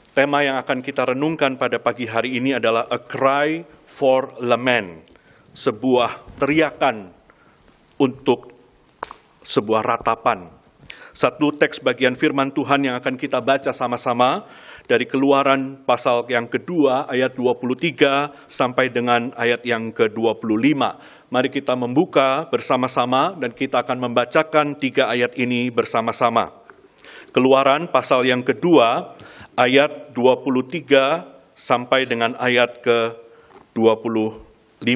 Tema yang akan kita renungkan pada pagi hari ini adalah A Cry for Lament, sebuah teriakan untuk sebuah ratapan. Satu teks bagian firman Tuhan yang akan kita baca sama-sama dari Keluaran pasal yang kedua ayat 23 sampai dengan ayat yang ke-25. Mari kita membuka bersama-sama dan kita akan membacakan 3 ayat ini bersama-sama. Keluaran pasal yang kedua ayat 23 sampai dengan ayat ke-25.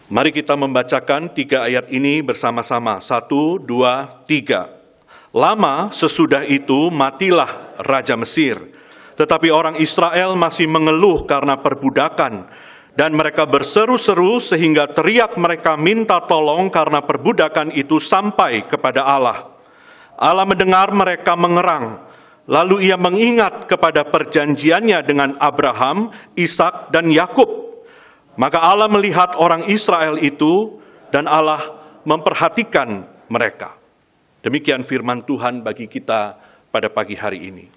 Mari kita membacakan 3 ayat ini bersama-sama. 1, 2, 3. Lama sesudah itu matilah Raja Mesir, tetapi orang Israel masih mengeluh karena perbudakan, dan mereka berseru-seru sehingga teriak mereka minta tolong karena perbudakan itu sampai kepada Allah. Allah mendengar mereka mengerang, lalu ia mengingat kepada perjanjiannya dengan Abraham, Ishak, dan Yakub. Maka Allah melihat orang Israel itu dan Allah memperhatikan mereka. Demikian firman Tuhan bagi kita pada pagi hari ini.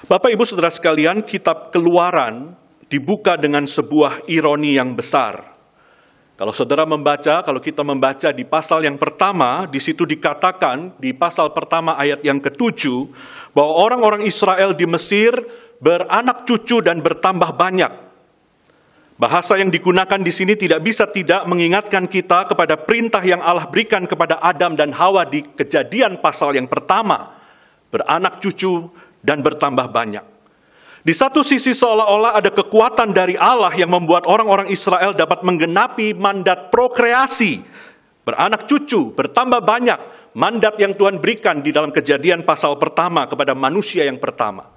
Bapak, Ibu, Saudara sekalian, kitab Keluaran dibuka dengan sebuah ironi yang besar. Kalau saudara membaca, kalau kita membaca di pasal yang pertama, di situ dikatakan di pasal pertama ayat yang ke-7 bahwa orang-orang Israel di Mesir beranak cucu dan bertambah banyak. Bahasa yang digunakan di sini tidak bisa tidak mengingatkan kita kepada perintah yang Allah berikan kepada Adam dan Hawa di Kejadian pasal yang pertama, beranak cucu dan bertambah banyak. Di satu sisi seolah-olah ada kekuatan dari Allah yang membuat orang-orang Israel dapat menggenapi mandat prokreasi, beranak cucu, bertambah banyak, mandat yang Tuhan berikan di dalam Kejadian pasal pertama kepada manusia yang pertama.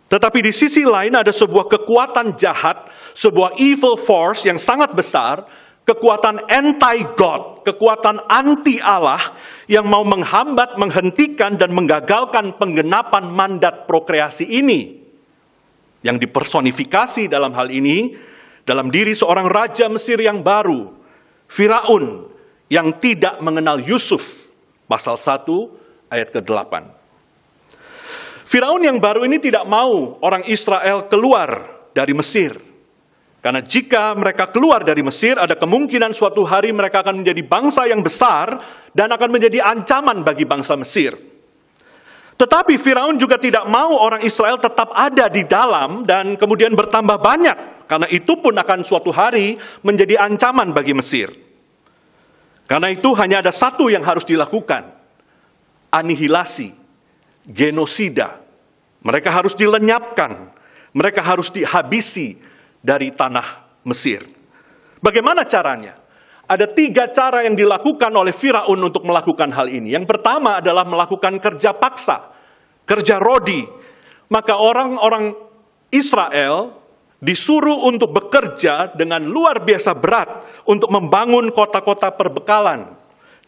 Tetapi di sisi lain ada sebuah kekuatan jahat, sebuah evil force yang sangat besar, kekuatan anti-God, kekuatan anti-Allah yang mau menghambat, menghentikan, dan menggagalkan penggenapan mandat prokreasi ini. Yang dipersonifikasi dalam hal ini, dalam diri seorang raja Mesir yang baru, Firaun, yang tidak mengenal Yusuf, pasal 1 ayat ke-8. Firaun yang baru ini tidak mau orang Israel keluar dari Mesir. Karena jika mereka keluar dari Mesir, ada kemungkinan suatu hari mereka akan menjadi bangsa yang besar dan akan menjadi ancaman bagi bangsa Mesir. Tetapi Firaun juga tidak mau orang Israel tetap ada di dalam dan kemudian bertambah banyak. Karena itu pun akan suatu hari menjadi ancaman bagi Mesir. Karena itu hanya ada satu yang harus dilakukan. Anihilasi, genosida. Mereka harus dilenyapkan, mereka harus dihabisi dari tanah Mesir. Bagaimana caranya? Ada 3 cara yang dilakukan oleh Firaun untuk melakukan hal ini. Yang pertama adalah melakukan kerja paksa, kerja rodi. Maka orang-orang Israel disuruh untuk bekerja dengan luar biasa berat untuk membangun kota-kota perbekalan.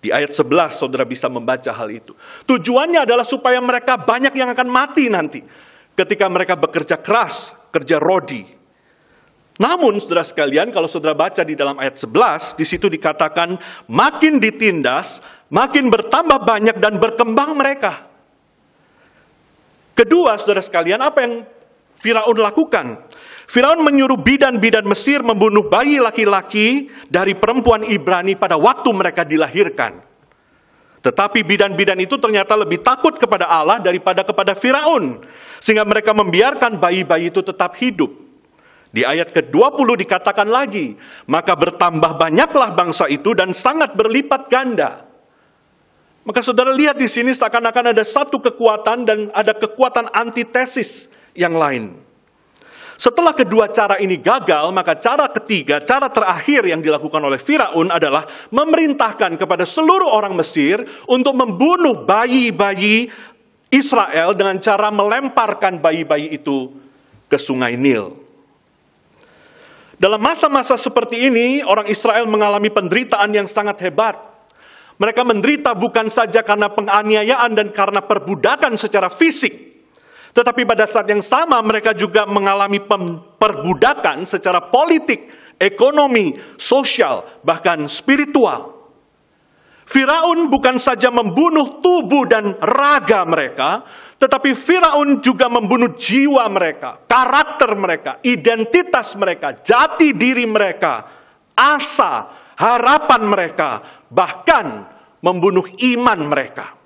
Di ayat 11 saudara bisa membaca hal itu. Tujuannya adalah supaya mereka banyak yang akan mati nanti ketika mereka bekerja keras, kerja rodi. Namun saudara sekalian, kalau saudara baca di dalam ayat 11, di situ dikatakan makin ditindas, makin bertambah banyak dan berkembang mereka. Kedua, saudara sekalian, apa yang Firaun lakukan? Firaun menyuruh bidan-bidan Mesir membunuh bayi laki-laki dari perempuan Ibrani pada waktu mereka dilahirkan. Tetapi bidan-bidan itu ternyata lebih takut kepada Allah daripada kepada Firaun, sehingga mereka membiarkan bayi-bayi itu tetap hidup. Di ayat ke-20 dikatakan lagi, maka bertambah banyaklah bangsa itu dan sangat berlipat ganda. Maka saudara lihat di sini seakan-akan ada satu kekuatan dan ada kekuatan antitesis yang lain. Setelah kedua cara ini gagal, maka cara ketiga, cara terakhir yang dilakukan oleh Firaun adalah memerintahkan kepada seluruh orang Mesir untuk membunuh bayi-bayi Israel dengan cara melemparkan bayi-bayi itu ke sungai Nil. Dalam masa-masa seperti ini, orang Israel mengalami penderitaan yang sangat hebat. Mereka menderita bukan saja karena penganiayaan dan karena perbudakan secara fisik, tetapi pada saat yang sama mereka juga mengalami perbudakan secara politik, ekonomi, sosial, bahkan spiritual. Firaun bukan saja membunuh tubuh dan raga mereka, tetapi Firaun juga membunuh jiwa mereka, karakter mereka, identitas mereka, jati diri mereka, asa, harapan mereka, bahkan membunuh iman mereka.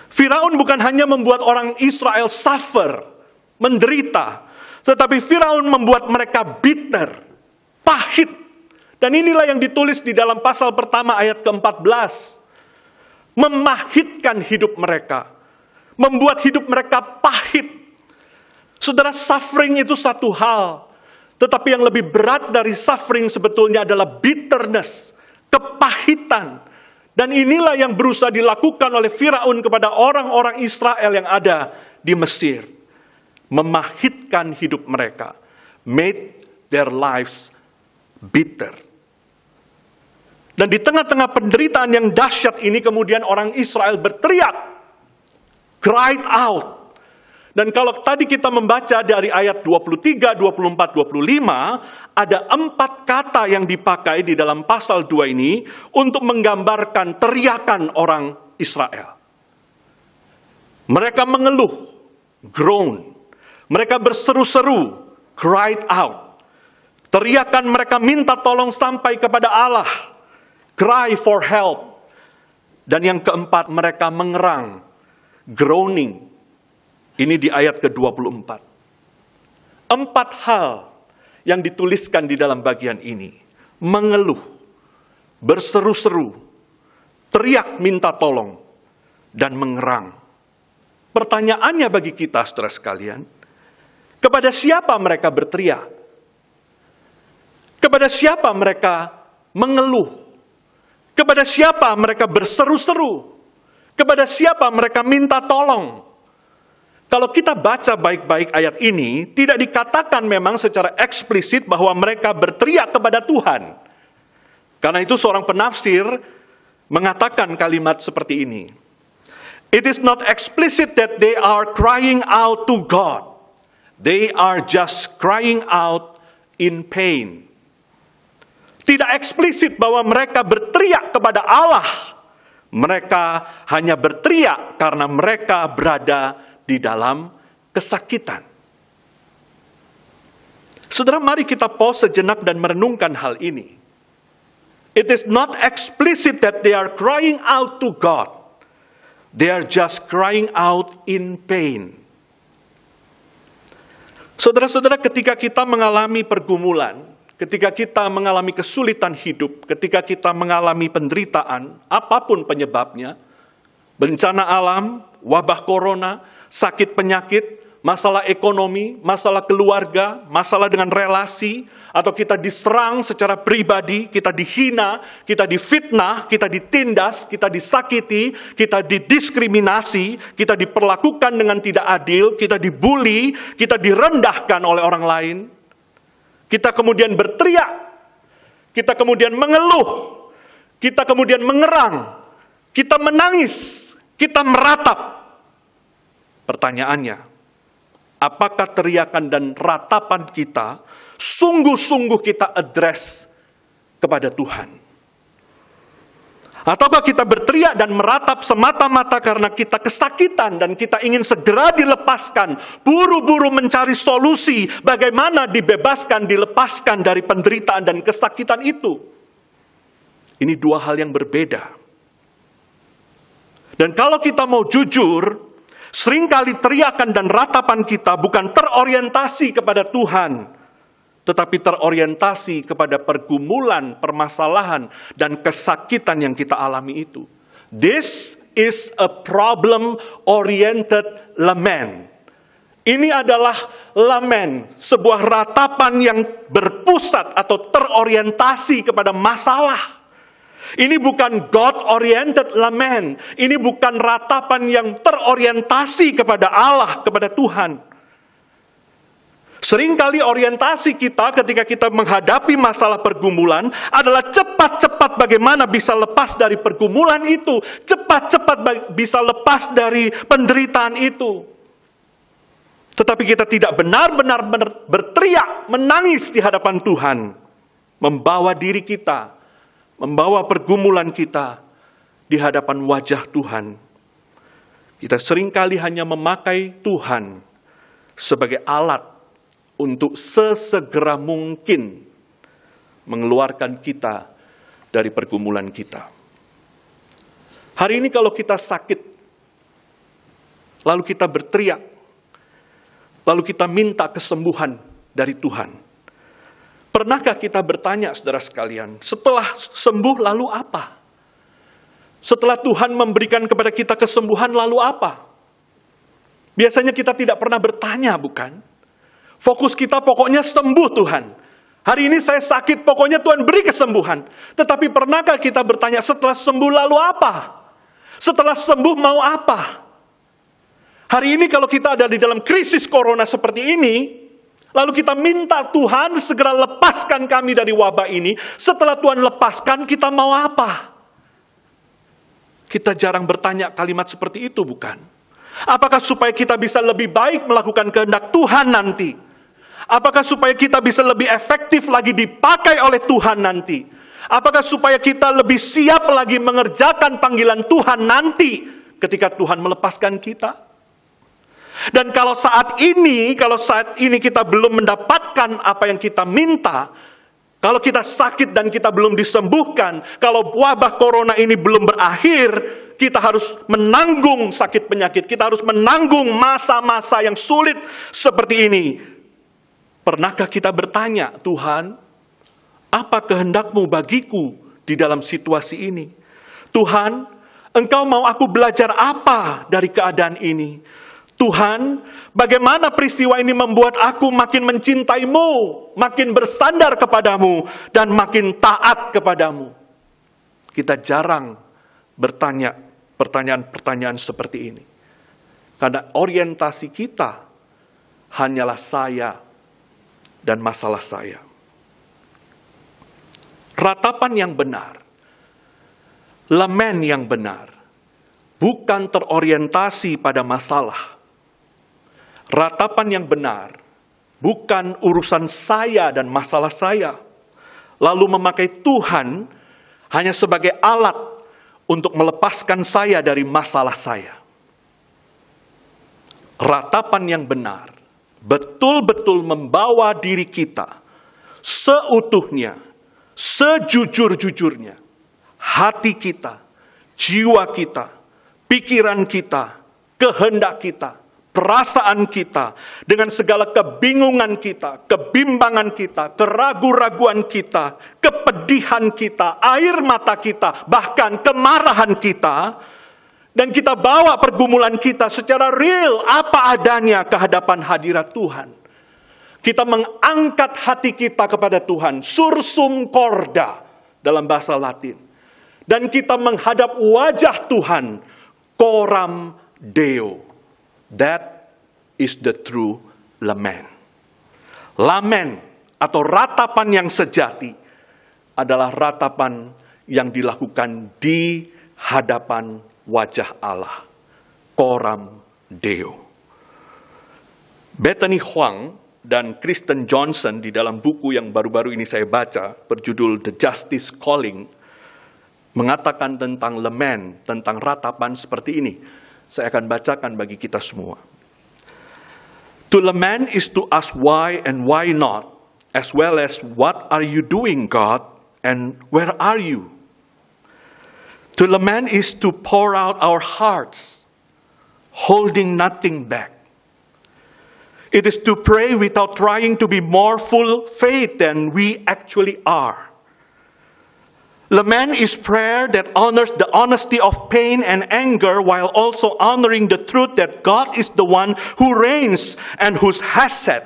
Firaun bukan hanya membuat orang Israel suffer, menderita, tetapi Firaun membuat mereka bitter, pahit. Dan inilah yang ditulis di dalam pasal pertama ayat ke-14. Memahitkan hidup mereka. Membuat hidup mereka pahit. Saudara, suffering itu satu hal. Tetapi yang lebih berat dari suffering sebetulnya adalah bitterness, kepahitan. Dan inilah yang berusaha dilakukan oleh Firaun kepada orang-orang Israel yang ada di Mesir. Memahitkan hidup mereka. Made their lives bitter. Dan di tengah-tengah penderitaan yang dahsyat ini kemudian orang Israel berteriak. Cried out. Dan kalau tadi kita membaca dari ayat 23, 24, 25, ada 4 kata yang dipakai di dalam pasal 2 ini untuk menggambarkan teriakan orang Israel. Mereka mengeluh, groan. Mereka berseru-seru, cried out. Teriakan mereka minta tolong sampai kepada Allah. Cry for help. Dan yang keempat, mereka mengerang, groaning. Ini di ayat ke-24. 4 hal yang dituliskan di dalam bagian ini. Mengeluh, berseru-seru, teriak minta tolong, dan mengerang. Pertanyaannya bagi kita, saudara sekalian, kepada siapa mereka berteriak? Kepada siapa mereka mengeluh? Kepada siapa mereka berseru-seru? Kepada siapa mereka minta tolong? Kalau kita baca baik-baik ayat ini, tidak dikatakan memang secara eksplisit bahwa mereka berteriak kepada Tuhan. Karena itu seorang penafsir mengatakan kalimat seperti ini. It is not explicit that they are crying out to God. They are just crying out in pain. Tidak eksplisit bahwa mereka berteriak kepada Allah. Mereka hanya berteriak karena mereka berada di dalam kesakitan. Saudara, mari kita pause sejenak dan merenungkan hal ini. It is not explicit that they are crying out to God. They are just crying out in pain. Saudara-saudara, ketika kita mengalami pergumulan, ketika kita mengalami kesulitan hidup, ketika kita mengalami penderitaan, apapun penyebabnya, bencana alam, wabah corona, sakit penyakit, masalah ekonomi, masalah keluarga, masalah dengan relasi, atau kita diserang secara pribadi, kita dihina, kita difitnah, kita ditindas, kita disakiti, kita didiskriminasi, kita diperlakukan dengan tidak adil, kita dibully, kita direndahkan oleh orang lain. Kita kemudian berteriak, kita kemudian mengeluh, kita kemudian mengerang, kita menangis, kita meratap. Pertanyaannya, apakah teriakan dan ratapan kita sungguh-sungguh kita address kepada Tuhan? Ataukah kita berteriak dan meratap semata-mata karena kita kesakitan dan kita ingin segera dilepaskan, buru-buru mencari solusi bagaimana dibebaskan, dilepaskan dari penderitaan dan kesakitan itu? Ini 2 hal yang berbeda. Dan kalau kita mau jujur, seringkali teriakan dan ratapan kita bukan terorientasi kepada Tuhan, tetapi terorientasi kepada pergumulan, permasalahan, dan kesakitan yang kita alami itu. This is a problem-oriented lament. Ini adalah lamen, sebuah ratapan yang berpusat atau terorientasi kepada masalah. Ini bukan God-oriented lament. Ini bukan ratapan yang terorientasi kepada Allah, kepada Tuhan. Seringkali orientasi kita ketika kita menghadapi masalah pergumulan adalah cepat-cepat bagaimana bisa lepas dari pergumulan itu. Cepat-cepat bisa lepas dari penderitaan itu. Tetapi kita tidak benar-benar berteriak, menangis di hadapan Tuhan. Membawa diri kita membawa pergumulan kita di hadapan wajah Tuhan. Kita seringkali hanya memakai Tuhan sebagai alat untuk sesegera mungkin mengeluarkan kita dari pergumulan kita. Hari ini kalau kita sakit, lalu kita berteriak, lalu kita minta kesembuhan dari Tuhan. Pernahkah kita bertanya, saudara sekalian, setelah sembuh lalu apa? Setelah Tuhan memberikan kepada kita kesembuhan lalu apa? Biasanya kita tidak pernah bertanya, bukan? Fokus kita pokoknya sembuh Tuhan. Hari ini saya sakit, pokoknya Tuhan beri kesembuhan. Tetapi pernahkah kita bertanya, setelah sembuh lalu apa? Setelah sembuh mau apa? Hari ini kalau kita ada di dalam krisis corona seperti ini, lalu kita minta Tuhan segera lepaskan kami dari wabah ini. Setelah Tuhan lepaskan, kita mau apa? Kita jarang bertanya kalimat seperti itu, bukan? Apakah supaya kita bisa lebih baik melakukan kehendak Tuhan nanti? Apakah supaya kita bisa lebih efektif lagi dipakai oleh Tuhan nanti? Apakah supaya kita lebih siap lagi mengerjakan panggilan Tuhan nanti ketika Tuhan melepaskan kita? Dan kalau saat ini kita belum mendapatkan apa yang kita minta, kalau kita sakit dan kita belum disembuhkan, kalau wabah corona ini belum berakhir, kita harus menanggung sakit penyakit, kita harus menanggung masa-masa yang sulit seperti ini. Pernahkah kita bertanya, Tuhan, apa kehendak-Mu bagiku di dalam situasi ini? Tuhan, Engkau mau aku belajar apa dari keadaan ini? Tuhan, bagaimana peristiwa ini membuat aku makin mencintai-Mu, makin bersandar kepadamu, dan makin taat kepadamu? Kita jarang bertanya pertanyaan-pertanyaan seperti ini. Karena orientasi kita hanyalah saya dan masalah saya. Ratapan yang benar, lemen yang benar, bukan terorientasi pada masalah. Ratapan yang benar bukan urusan saya dan masalah saya, lalu memakai Tuhan hanya sebagai alat untuk melepaskan saya dari masalah saya. Ratapan yang benar betul-betul membawa diri kita seutuhnya, sejujur-jujurnya, hati kita, jiwa kita, pikiran kita, kehendak kita, perasaan kita, dengan segala kebingungan kita, kebimbangan kita, keraguan-raguan kita, kepedihan kita, air mata kita, bahkan kemarahan kita, dan kita bawa pergumulan kita secara real, apa adanya ke hadapan hadirat Tuhan. Kita mengangkat hati kita kepada Tuhan, sursum corda dalam bahasa Latin. Dan kita menghadap wajah Tuhan, coram Deo. That is the true lament. Lamen atau ratapan yang sejati adalah ratapan yang dilakukan di hadapan wajah Allah. Coram Deo. Bethany Huang dan Kristen Johnson di dalam buku yang baru-baru ini saya baca, berjudul The Justice Calling, mengatakan tentang lament, tentang ratapan seperti ini. Saya akan bacakan bagi kita semua. To lament is to ask why and why not, as well as what are you doing, God, and where are you? To lament is to pour out our hearts, holding nothing back. It is to pray without trying to be more full of faith than we actually are. Lament is prayer that honors the honesty of pain and anger while also honoring the truth that God is the one who reigns and whose hesed,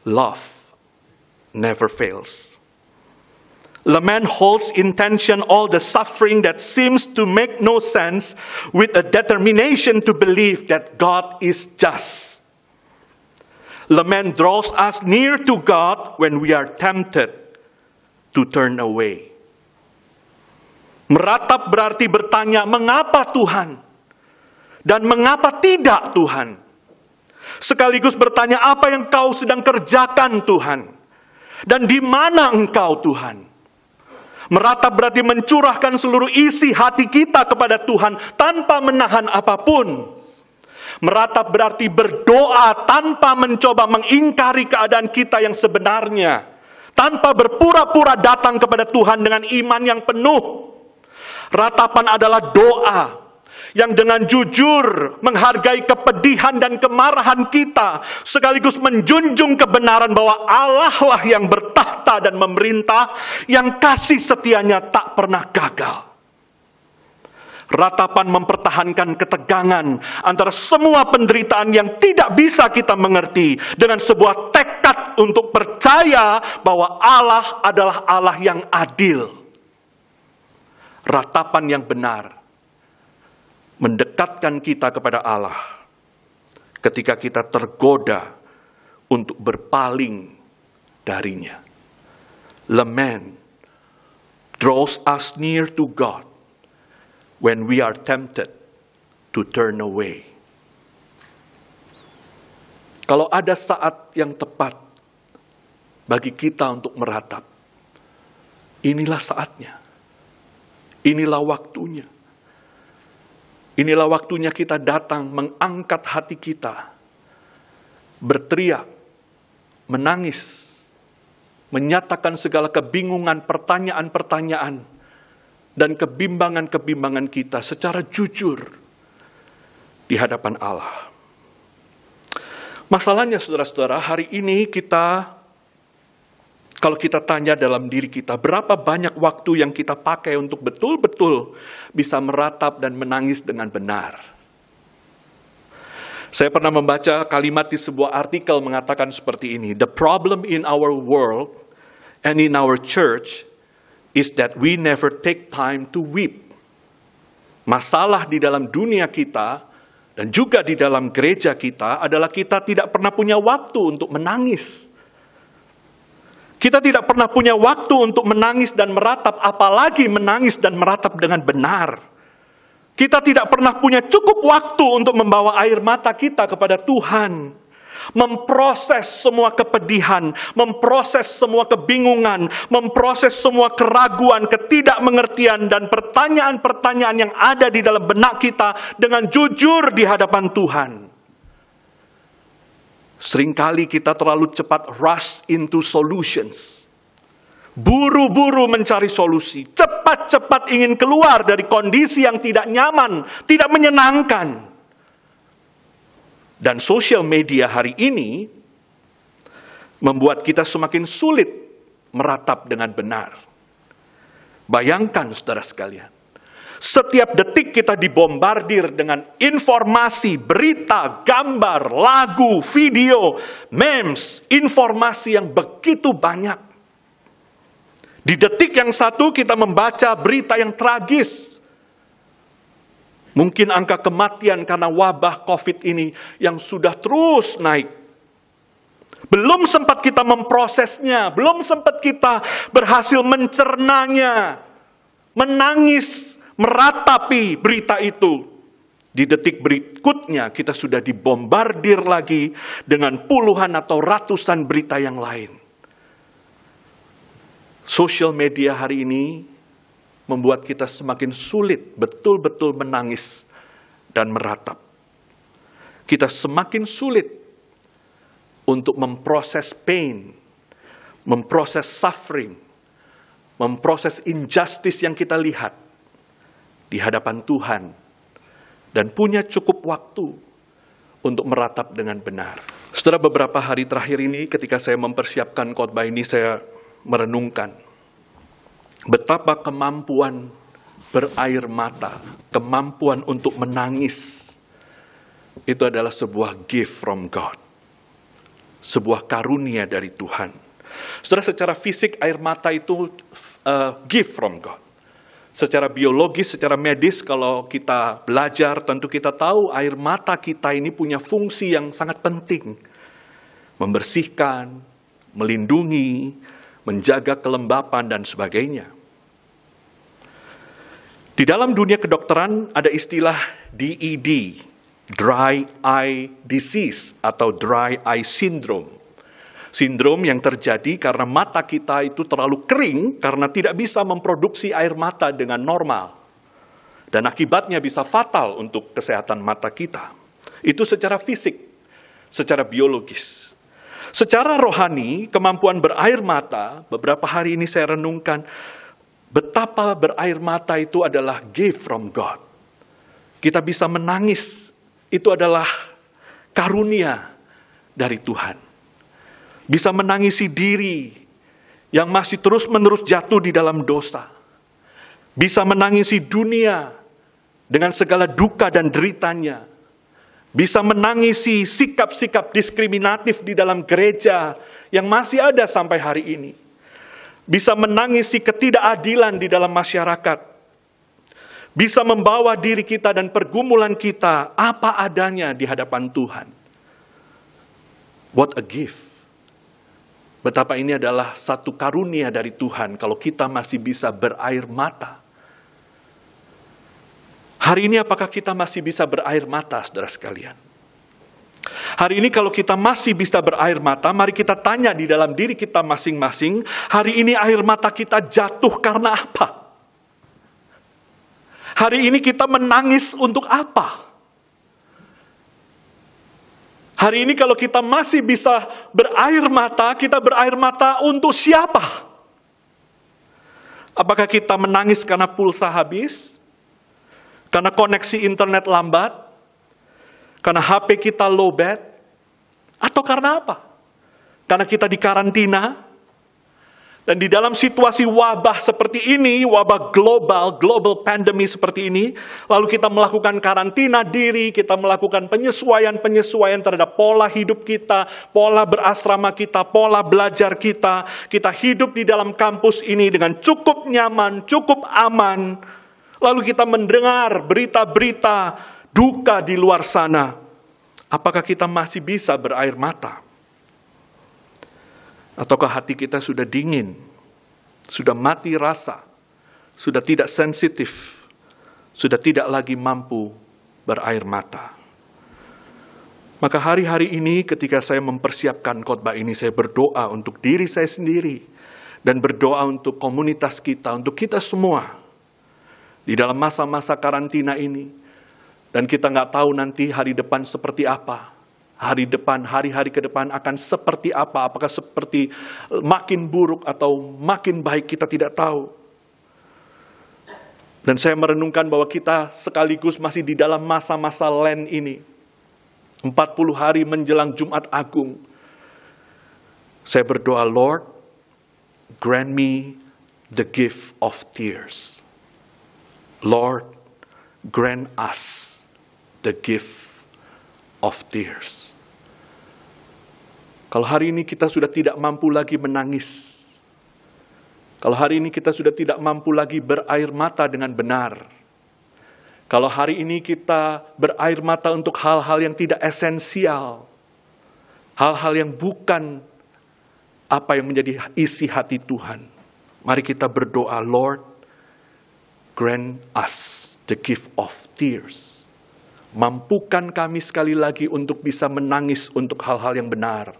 love, never fails. Lament holds in tension all the suffering that seems to make no sense with a determination to believe that God is just. Lament draws us near to God when we are tempted to turn away. Meratap berarti bertanya, mengapa Tuhan? Dan mengapa tidak Tuhan? Sekaligus bertanya, apa yang Kau sedang kerjakan Tuhan? Dan di mana Engkau Tuhan? Meratap berarti mencurahkan seluruh isi hati kita kepada Tuhan tanpa menahan apapun. Meratap berarti berdoa tanpa mencoba mengingkari keadaan kita yang sebenarnya. Tanpa berpura-pura datang kepada Tuhan dengan iman yang penuh. Ratapan adalah doa yang dengan jujur menghargai kepedihan dan kemarahan kita, sekaligus menjunjung kebenaran bahwa Allah lah yang bertahta dan memerintah, yang kasih setianya tak pernah gagal. Ratapan mempertahankan ketegangan antara semua penderitaan yang tidak bisa kita mengerti dengan sebuah tekad untuk percaya bahwa Allah adalah Allah yang adil. Ratapan yang benar mendekatkan kita kepada Allah ketika kita tergoda untuk berpaling darinya. Lament draws us near to God when we are tempted to turn away. Kalau ada saat yang tepat bagi kita untuk meratap, inilah saatnya. Inilah waktunya. Inilah waktunya kita datang mengangkat hati kita, berteriak, menangis, menyatakan segala kebingungan, pertanyaan-pertanyaan, dan kebimbangan-kebimbangan kita secara jujur di hadapan Allah. Masalahnya saudara-saudara, hari ini kalau kita tanya dalam diri kita, berapa banyak waktu yang kita pakai untuk betul-betul bisa meratap dan menangis dengan benar? Saya pernah membaca kalimat di sebuah artikel mengatakan seperti ini, "The problem in our world and in our church is that we never take time to weep." Masalah di dalam dunia kita dan juga di dalam gereja kita adalah kita tidak pernah punya waktu untuk menangis. Kita tidak pernah punya waktu untuk menangis dan meratap, apalagi menangis dan meratap dengan benar. Kita tidak pernah punya cukup waktu untuk membawa air mata kita kepada Tuhan. Memproses semua kepedihan, memproses semua kebingungan, memproses semua keraguan, ketidakmengertian, dan pertanyaan-pertanyaan yang ada di dalam benak kita dengan jujur di hadapan Tuhan. Seringkali kita terlalu cepat rush into solutions. Buru-buru mencari solusi, cepat-cepat ingin keluar dari kondisi yang tidak nyaman, tidak menyenangkan. Dan sosial media hari ini membuat kita semakin sulit meratap dengan benar. Bayangkan saudara sekalian, setiap detik kita dibombardir dengan informasi, berita, gambar, lagu, video, memes, informasi yang begitu banyak. Di detik yang satu kita membaca berita yang tragis. Mungkin angka kematian karena wabah COVID ini yang sudah terus naik. Belum sempat kita memprosesnya, belum sempat kita berhasil mencernanya, menangis, meratapi berita itu. Di detik berikutnya kita sudah dibombardir lagi dengan puluhan atau ratusan berita yang lain. Sosial media hari ini membuat kita semakin sulit betul-betul menangis dan meratap. Kita semakin sulit untuk memproses pain, memproses suffering, memproses injustice yang kita lihat di hadapan Tuhan, dan punya cukup waktu untuk meratap dengan benar. Setelah beberapa hari terakhir ini, ketika saya mempersiapkan khotbah ini, saya merenungkan betapa kemampuan berair mata, kemampuan untuk menangis, itu adalah sebuah gift from God. Sebuah karunia dari Tuhan. Saudara, secara fisik air mata itu gift from God. Secara biologis, secara medis, kalau kita belajar, tentu kita tahu air mata kita ini punya fungsi yang sangat penting. Membersihkan, melindungi, menjaga kelembapan, dan sebagainya. Di dalam dunia kedokteran ada istilah DED, Dry Eye Disease atau Dry Eye Syndrome. Sindrom yang terjadi karena mata kita itu terlalu kering karena tidak bisa memproduksi air mata dengan normal. Dan akibatnya bisa fatal untuk kesehatan mata kita. Itu secara fisik, secara biologis. Secara rohani, kemampuan berair mata, beberapa hari ini saya renungkan, betapa berair mata itu adalah gift from God. Kita bisa menangis, itu adalah karunia dari Tuhan. Bisa menangisi diri yang masih terus-menerus jatuh di dalam dosa. Bisa menangisi dunia dengan segala duka dan deritanya. Bisa menangisi sikap-sikap diskriminatif di dalam gereja yang masih ada sampai hari ini. Bisa menangisi ketidakadilan di dalam masyarakat. Bisa membawa diri kita dan pergumulan kita apa adanya di hadapan Tuhan. What a gift. Betapa ini adalah satu karunia dari Tuhan kalau kita masih bisa berair mata. Hari ini apakah kita masih bisa berair mata, saudara sekalian? Hari ini kalau kita masih bisa berair mata, mari kita tanya di dalam diri kita masing-masing, hari ini air mata kita jatuh karena apa? Hari ini kita menangis untuk apa? Hari ini kalau kita masih bisa berair mata, kita berair mata untuk siapa? Apakah kita menangis karena pulsa habis? Karena koneksi internet lambat? Karena HP kita lowbat? Atau karena apa? Karena kita di karantina? Dan di dalam situasi wabah seperti ini, wabah global pandemi seperti ini, lalu kita melakukan karantina diri, kita melakukan penyesuaian terhadap pola hidup kita, pola berasrama kita, pola belajar kita hidup di dalam kampus ini dengan cukup nyaman, cukup aman, lalu kita mendengar berita-berita duka di luar sana. Apakah kita masih bisa berair mata? Ataukah hati kita sudah dingin, sudah mati rasa, sudah tidak sensitif, sudah tidak lagi mampu berair mata? Maka hari-hari ini ketika saya mempersiapkan khotbah ini, saya berdoa untuk diri saya sendiri, dan berdoa untuk komunitas kita, untuk kita semua, di dalam masa-masa karantina ini. Dan kita nggak tahu nanti hari depan seperti apa. Hari-hari ke depan akan seperti apa? Apakah seperti makin buruk atau makin baik, kita tidak tahu. Dan saya merenungkan bahwa kita sekaligus masih di dalam masa-masa Lent ini. 40 hari menjelang Jumat Agung. Saya berdoa, Lord, grant me the gift of tears. Lord, grant us the gift of tears. Kalau hari ini kita sudah tidak mampu lagi menangis, kalau hari ini kita sudah tidak mampu lagi berair mata dengan benar, kalau hari ini kita berair mata untuk hal-hal yang tidak esensial, hal-hal yang bukan apa yang menjadi isi hati Tuhan, mari kita berdoa, Lord, grant us the gift of tears. Mampukan kami sekali lagi untuk bisa menangis untuk hal-hal yang benar.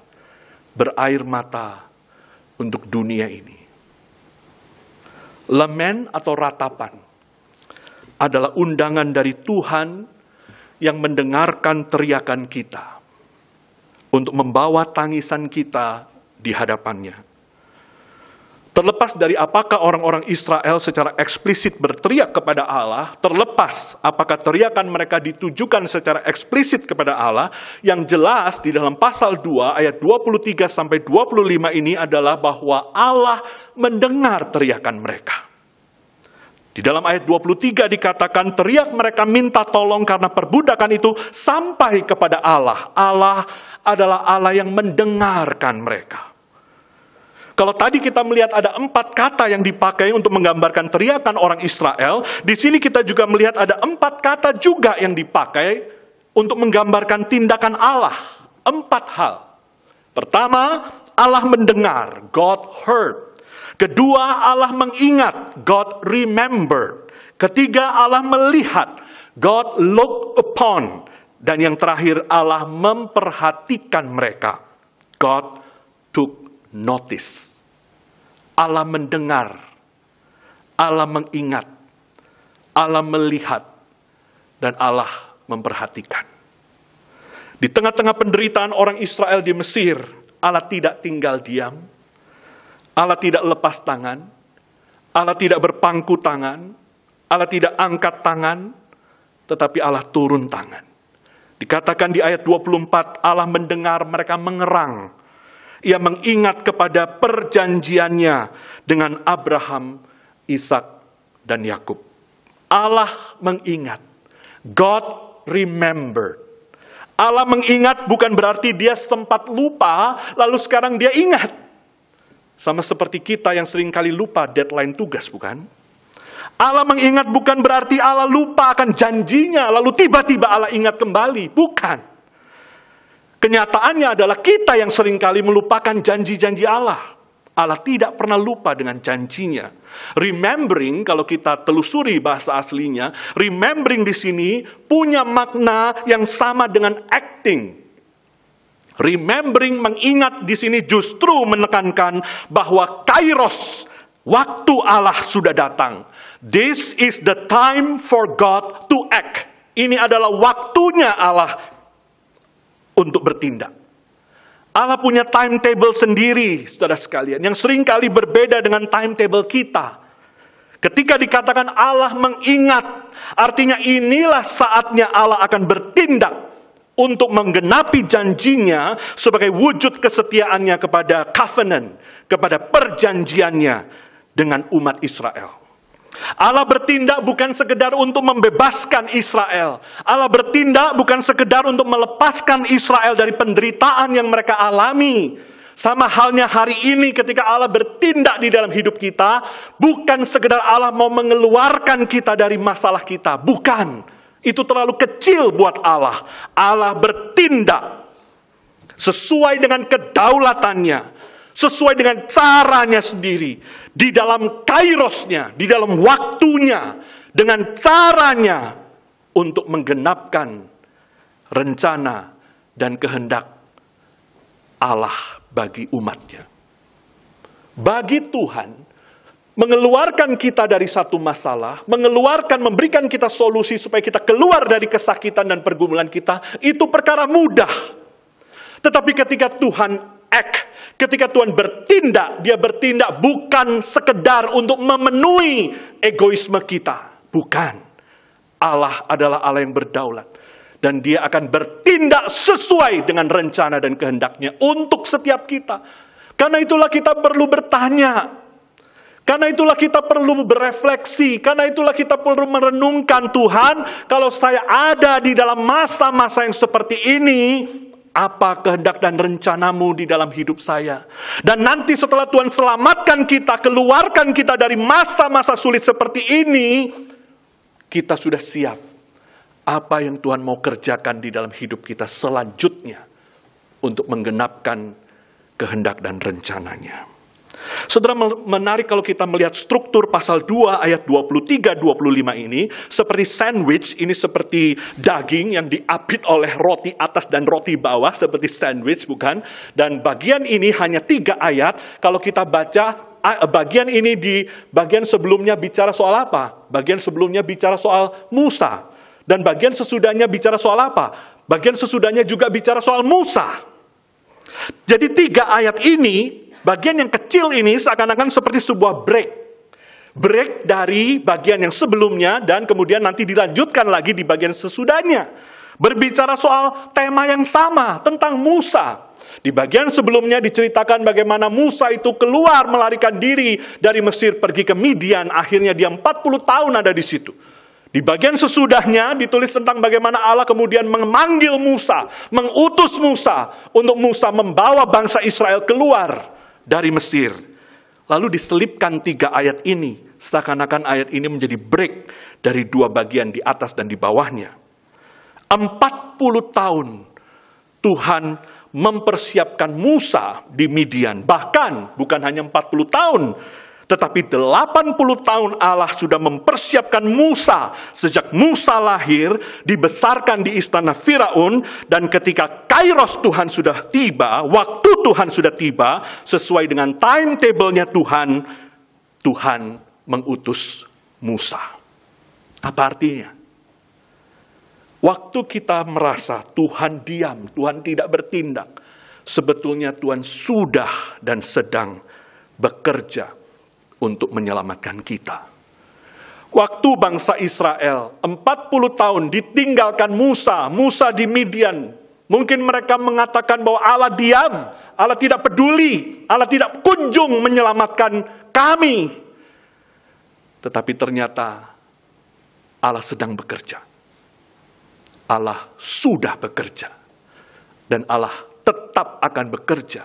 Berair mata untuk dunia ini. Lamen atau ratapan adalah undangan dari Tuhan yang mendengarkan teriakan kita untuk membawa tangisan kita di hadapannya. Terlepas dari apakah orang-orang Israel secara eksplisit berteriak kepada Allah, terlepas apakah teriakan mereka ditujukan secara eksplisit kepada Allah, yang jelas di dalam pasal 2 ayat 23 sampai 25 ini adalah bahwa Allah mendengar teriakan mereka. Di dalam ayat 23 dikatakan teriak mereka minta tolong karena perbudakan itu sampai kepada Allah. Allah adalah Allah yang mendengarkan mereka. Kalau tadi kita melihat ada 4 kata yang dipakai untuk menggambarkan teriakan orang Israel, di sini kita juga melihat ada 4 kata juga yang dipakai untuk menggambarkan tindakan Allah. 4 hal. Pertama, Allah mendengar, God heard. Kedua, Allah mengingat, God remembered. Ketiga, Allah melihat, God looked upon. Dan yang terakhir, Allah memperhatikan mereka, God took notice. Allah mendengar, Allah mengingat, Allah melihat, dan Allah memperhatikan. Di tengah-tengah penderitaan orang Israel di Mesir, Allah tidak tinggal diam, Allah tidak lepas tangan, Allah tidak berpangku tangan, Allah tidak angkat tangan, tetapi Allah turun tangan. Dikatakan di ayat 24, Allah mendengar mereka mengerang. Ia mengingat kepada perjanjiannya dengan Abraham, Ishak, dan Yakub. Allah mengingat. God remembered. Allah mengingat bukan berarti dia sempat lupa, lalu sekarang dia ingat. Sama seperti kita yang seringkali lupa deadline tugas, bukan? Allah mengingat bukan berarti Allah lupa akan janjinya, lalu tiba-tiba Allah ingat kembali. Bukan. Kenyataannya adalah kita yang seringkali melupakan janji-janji Allah. Allah tidak pernah lupa dengan janjinya. Remembering, kalau kita telusuri bahasa aslinya, remembering di sini punya makna yang sama dengan acting. Remembering, mengingat di sini justru menekankan bahwa kairos, waktu Allah sudah datang. This is the time for God to act. Ini adalah waktunya Allah untuk bertindak. Allah punya timetable sendiri, saudara sekalian, yang seringkali berbeda dengan timetable kita. Ketika dikatakan Allah mengingat, artinya inilah saatnya Allah akan bertindak untuk menggenapi janjinya sebagai wujud kesetiaannya kepada covenant, kepada perjanjiannya dengan umat Israel. Allah bertindak bukan sekedar untuk membebaskan Israel. Allah bertindak bukan sekedar untuk melepaskan Israel dari penderitaan yang mereka alami. Sama halnya hari ini ketika Allah bertindak di dalam hidup kita, bukan sekedar Allah mau mengeluarkan kita dari masalah kita. Bukan. Itu terlalu kecil buat Allah. Allah bertindak sesuai dengan kedaulatannya, sesuai dengan caranya sendiri, di dalam kairosnya, di dalam waktunya, dengan caranya untuk menggenapkan rencana dan kehendak Allah bagi umatnya. Bagi Tuhan, mengeluarkan kita dari satu masalah, memberikan kita solusi supaya kita keluar dari kesakitan dan pergumulan kita, itu perkara mudah. Tetapi ketika Tuhan ketika Tuhan bertindak, dia bertindak bukan sekedar untuk memenuhi egoisme kita. Bukan. Allah adalah Allah yang berdaulat. Dan dia akan bertindak sesuai dengan rencana dan kehendaknya untuk setiap kita. Karena itulah kita perlu bertanya. Karena itulah kita perlu berefleksi. Karena itulah kita perlu merenungkan, Tuhan, kalau saya ada di dalam masa-masa yang seperti ini, apa kehendak dan rencanamu di dalam hidup saya? Dan nanti setelah Tuhan selamatkan kita, keluarkan kita dari masa-masa sulit seperti ini, kita sudah siap. Apa yang Tuhan mau kerjakan di dalam hidup kita selanjutnya untuk menggenapkan kehendak dan rencananya. Saudara, menarik kalau kita melihat struktur pasal 2 ayat 23-25 ini, seperti sandwich, ini seperti daging yang diapit oleh roti atas dan roti bawah, seperti sandwich, bukan? Dan bagian ini hanya 3 ayat. Kalau kita baca bagian ini, di bagian sebelumnya bicara soal apa? Bagian sebelumnya bicara soal Musa. Dan bagian sesudahnya bicara soal apa? Bagian sesudahnya juga bicara soal Musa. Jadi 3 ayat ini, bagian yang kecil ini seakan-akan seperti sebuah break. Break dari bagian yang sebelumnya dan kemudian nanti dilanjutkan lagi di bagian sesudahnya. Berbicara soal tema yang sama tentang Musa. Di bagian sebelumnya diceritakan bagaimana Musa itu keluar melarikan diri dari Mesir pergi ke Midian. Akhirnya dia 40 tahun ada di situ. Di bagian sesudahnya ditulis tentang bagaimana Allah kemudian memanggil Musa, mengutus Musa untuk Musa membawa bangsa Israel keluar dari Mesir. Lalu diselipkan 3 ayat ini, seakan-akan ayat ini menjadi break dari 2 bagian di atas dan di bawahnya. 40 tahun Tuhan mempersiapkan Musa di Midian. Bahkan bukan hanya 40 tahun, Tetapi 80 tahun Allah sudah mempersiapkan Musa. Sejak Musa lahir, dibesarkan di istana Firaun. Dan ketika kairos Tuhan sudah tiba, waktu Tuhan sudah tiba, sesuai dengan timetable-nya Tuhan, Tuhan mengutus Musa. Apa artinya? Waktu kita merasa Tuhan diam, Tuhan tidak bertindak, sebetulnya Tuhan sudah dan sedang bekerja untuk menyelamatkan kita. Waktu bangsa Israel 40 tahun ditinggalkan Musa di Midian. Mungkin mereka mengatakan bahwa Allah diam, Allah tidak peduli, Allah tidak kunjung menyelamatkan kami. Tetapi ternyata Allah sedang bekerja. Allah sudah bekerja. Dan Allah tetap akan bekerja.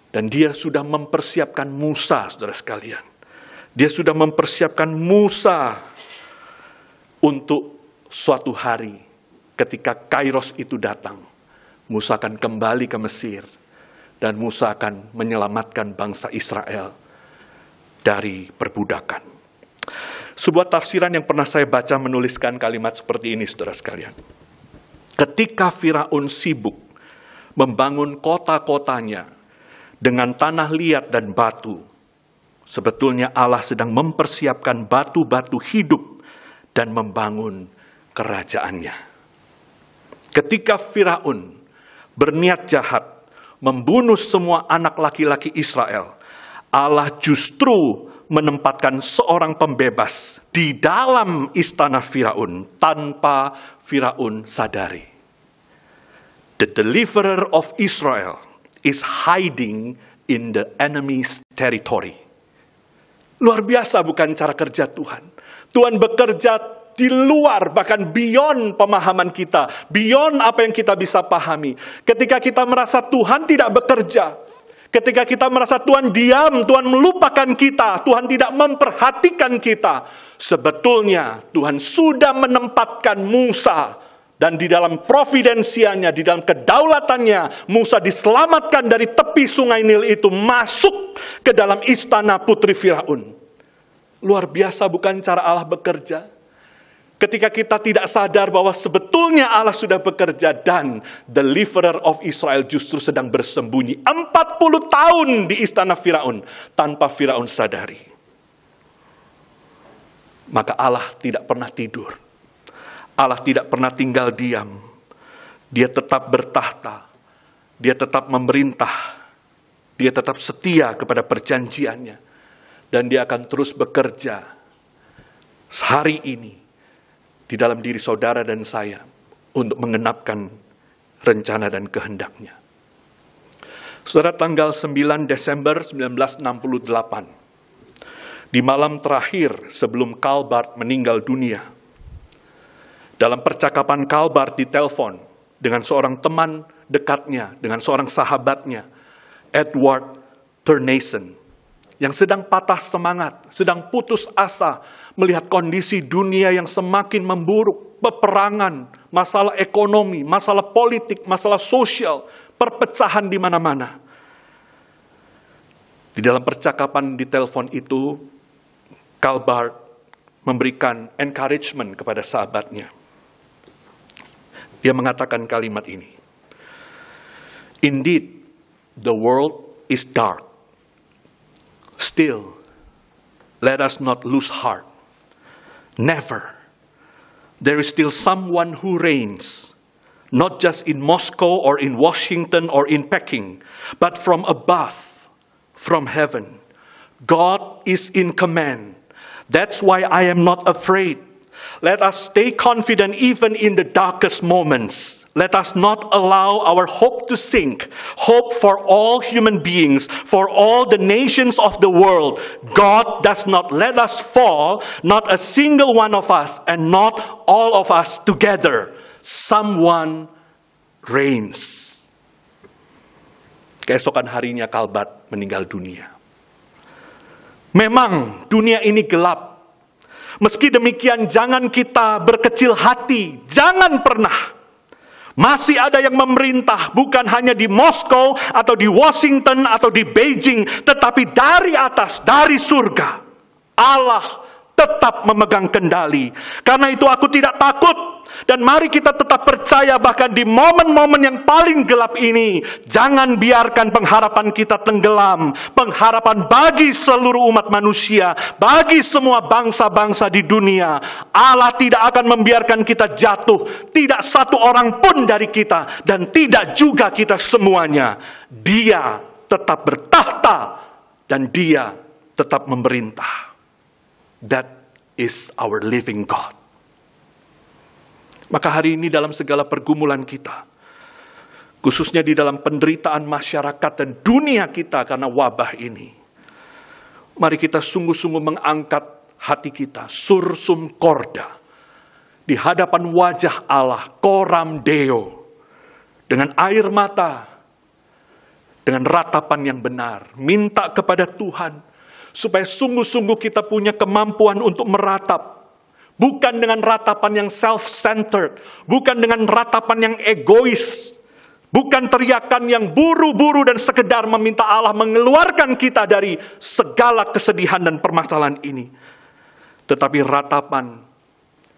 Dan dia sudah mempersiapkan Musa, saudara sekalian. Dia sudah mempersiapkan Musa untuk suatu hari ketika kairos itu datang. Musa akan kembali ke Mesir. Dan Musa akan menyelamatkan bangsa Israel dari perbudakan. Sebuah tafsiran yang pernah saya baca menuliskan kalimat seperti ini, saudara sekalian. Ketika Firaun sibuk membangun kota-kotanya dengan tanah liat dan batu, sebetulnya Allah sedang mempersiapkan batu-batu hidup dan membangun kerajaannya. Ketika Firaun berniat jahat membunuh semua anak laki-laki Israel, Allah justru menempatkan seorang pembebas di dalam istana Firaun tanpa Firaun sadari. The deliverer of Israel is hiding in the enemy's territory. Luar biasa bukan cara kerja Tuhan. Tuhan bekerja di luar, bahkan beyond pemahaman kita, beyond apa yang kita bisa pahami. Ketika kita merasa Tuhan tidak bekerja, ketika kita merasa Tuhan diam, Tuhan melupakan kita, Tuhan tidak memperhatikan kita, sebetulnya Tuhan sudah menempatkan Musa, dan di dalam providensianya, di dalam kedaulatannya, Musa diselamatkan dari tepi sungai Nil itu, masuk ke dalam istana putri Firaun. Luar biasa bukan cara Allah bekerja? Ketika kita tidak sadar bahwa sebetulnya Allah sudah bekerja dan deliverer of Israel justru sedang bersembunyi 40 tahun di istana Firaun tanpa Firaun sadari. Maka Allah tidak pernah tidur. Allah tidak pernah tinggal diam. Dia tetap bertahta. Dia tetap memerintah. Dia tetap setia kepada perjanjiannya. Dan dia akan terus bekerja sehari ini di dalam diri saudara dan saya untuk mengenapkan rencana dan kehendaknya. Saudara, tanggal 9 Desember 1968, di malam terakhir sebelum Karl Barth meninggal dunia, dalam percakapan Karl Barth di telepon dengan seorang teman dekatnya, dengan seorang sahabatnya, Edward Turnayson, yang sedang patah semangat, sedang putus asa, melihat kondisi dunia yang semakin memburuk, peperangan, masalah ekonomi, masalah politik, masalah sosial, perpecahan di mana-mana. Di dalam percakapan di telepon itu, Karl Barth memberikan encouragement kepada sahabatnya. Dia mengatakan kalimat ini. Indeed, the world is dark. Still, let us not lose heart. Never. There is still someone who reigns, not just in Moscow or in Washington or in Peking, but from above, from heaven. God is in command. That's why I am not afraid. Let us stay confident even in the darkest moments. Let us not allow our hope to sink. Hope for all human beings, for all the nations of the world. God does not let us fall, not a single one of us, and not all of us together. Someone reigns. Keesokan harinya Karl Barth meninggal dunia. Memang dunia ini gelap. Meski demikian jangan kita berkecil hati. Jangan pernah. Masih ada yang memerintah, bukan hanya di Moskow atau di Washington atau di Beijing, tetapi dari atas, dari surga. Allah tetap memegang kendali. Karena itu aku tidak takut. Dan mari kita tetap percaya bahkan di momen-momen yang paling gelap ini, jangan biarkan pengharapan kita tenggelam. Pengharapan bagi seluruh umat manusia, bagi semua bangsa-bangsa di dunia. Allah tidak akan membiarkan kita jatuh. Tidak satu orang pun dari kita, dan tidak juga kita semuanya. Dia tetap bertahta, dan Dia tetap memerintah. That is our living God. Maka hari ini dalam segala pergumulan kita, khususnya di dalam penderitaan masyarakat dan dunia kita karena wabah ini, mari kita sungguh-sungguh mengangkat hati kita, sursum corda, di hadapan wajah Allah, coram Deo, dengan air mata, dengan ratapan yang benar, minta kepada Tuhan, supaya sungguh-sungguh kita punya kemampuan untuk meratap. Bukan dengan ratapan yang self-centered. Bukan dengan ratapan yang egois. Bukan teriakan yang buru-buru dan sekedar meminta Allah mengeluarkan kita dari segala kesedihan dan permasalahan ini. Tetapi ratapan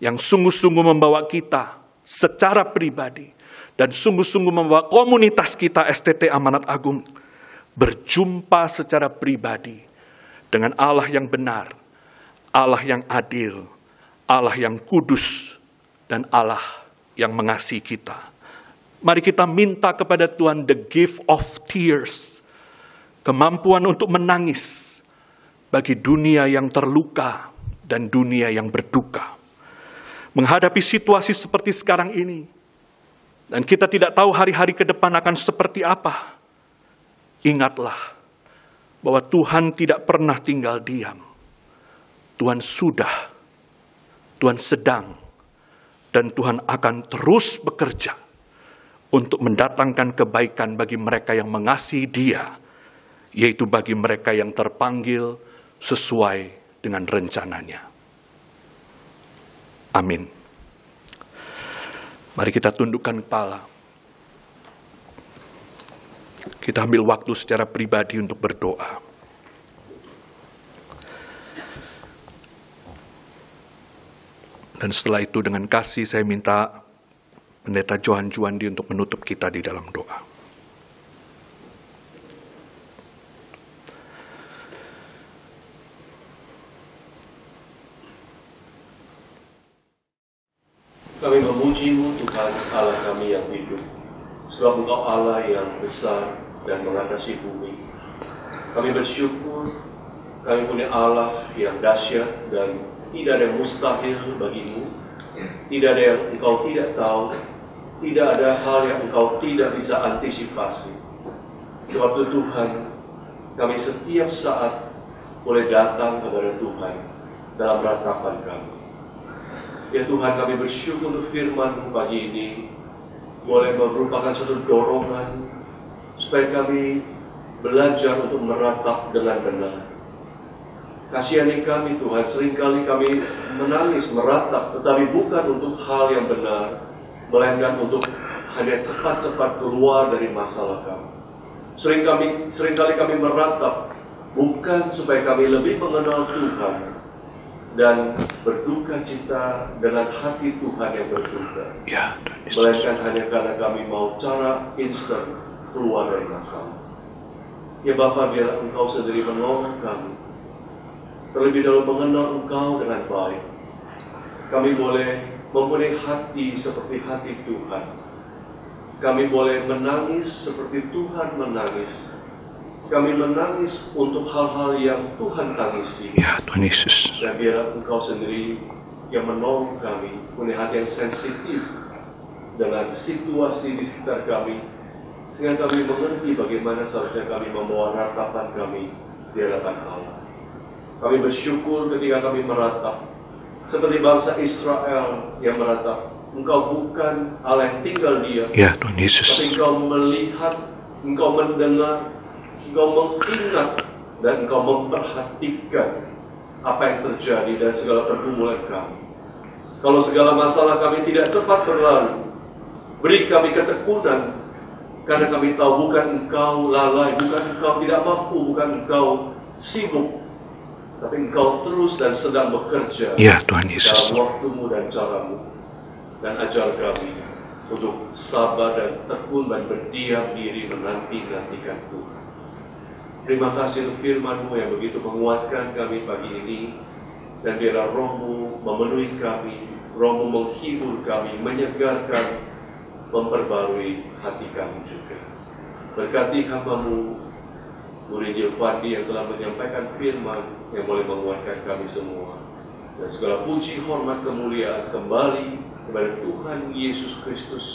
yang sungguh-sungguh membawa kita secara pribadi dan sungguh-sungguh membawa komunitas kita STT Amanat Agung berjumpa secara pribadi dengan Allah yang benar, Allah yang adil, Allah yang kudus, dan Allah yang mengasihi kita. Mari kita minta kepada Tuhan the gift of tears, kemampuan untuk menangis bagi dunia yang terluka dan dunia yang berduka. Menghadapi situasi seperti sekarang ini, dan kita tidak tahu hari-hari ke depan akan seperti apa. Ingatlah bahwa Tuhan tidak pernah tinggal diam. Tuhan sudah, Tuhan sedang, dan Tuhan akan terus bekerja untuk mendatangkan kebaikan bagi mereka yang mengasihi Dia, yaitu bagi mereka yang terpanggil sesuai dengan rencananya. Amin. Mari kita tundukkan kepala. Kita ambil waktu secara pribadi untuk berdoa. Dan setelah itu dengan kasih saya minta Pendeta Johan Juandi untuk menutup kita di dalam doa. Kami memuji-Mu Tuhan Allah kami yang hidup, sebab Engkau Allah yang besar dan mengatasi bumi. Kami bersyukur kami punya Allah yang dahsyat dan tidak ada yang mustahil bagimu, tidak ada yang Engkau tidak tahu, tidak ada hal yang Engkau tidak bisa antisipasi. Sebab itu Tuhan, kami setiap saat boleh datang kepada Tuhan dalam ratapan kami. Ya Tuhan, kami bersyukur untuk firman-Mu pagi ini, boleh merupakan suatu dorongan, supaya kami belajar untuk meratap dengan benar. Kasihani kami Tuhan, seringkali kami menangis, meratap, tetapi bukan untuk hal yang benar, melainkan untuk hanya cepat-cepat keluar dari masalah kami. Seringkali kami meratap, bukan supaya kami lebih mengenal Tuhan, dan berduka cita dengan hati Tuhan yang berduka. Melainkan hanya karena kami mau cara instan keluar dari masalah. Ya Bapa, biar Engkau sendiri menolong kami, terlebih dahulu mengenal Engkau dengan baik. Kami boleh mempunyai hati seperti hati Tuhan. Kami boleh menangis seperti Tuhan menangis. Kami menangis untuk hal-hal yang Tuhan tangisi. Ya Tuhan Yesus. Dan biar Engkau sendiri yang menolong kami, punya hati yang sensitif dengan situasi di sekitar kami, sehingga kami mengerti bagaimana seharusnya kami membawa ratapan kami di hadapan Allah. Kami bersyukur ketika kami meratap, seperti bangsa Israel yang meratap, Engkau bukan Allah yang tinggal diam, ya Tuhan Yesus, tapi Engkau melihat, Engkau mendengar, Engkau mengingat, dan Engkau memperhatikan apa yang terjadi dan segala pergumulan kami. Kalau segala masalah kami tidak cepat berlalu, Beri kami ketekunan, karena kami tahu bukan Engkau lalai, bukan Engkau tidak mampu, bukan Engkau sibuk, tapi Engkau terus dan sedang bekerja Ya Tuhan Yesus. dalam waktumu dan caramu. Dan ajar kami untuk sabar dan tekun dan berdiam diri menanti-nantikan Tuhan. Terima kasih untuk firman-Mu yang begitu menguatkan kami pagi ini. Dan biarlah Roh-Mu memenuhi kami, Roh-Mu menghibur kami, menyegarkan, memperbarui hati kami juga. Berkati hamba-Mu, Murid Fandi yang telah menyampaikan firman yang boleh menguatkan kami semua. Dan segala puji, hormat, kemuliaan kembali kepada Tuhan Yesus Kristus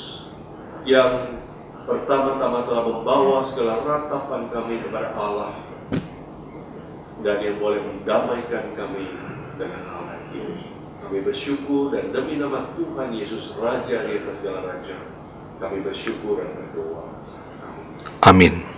yang pertama-tama telah membawa segala ratapan kami kepada Allah dan yang boleh mendamaikan kami dengan Allah ini. Kami bersyukur dan demi nama Tuhan Yesus Raja di atas segala raja, kami bersyukur dan berdoa. Amin.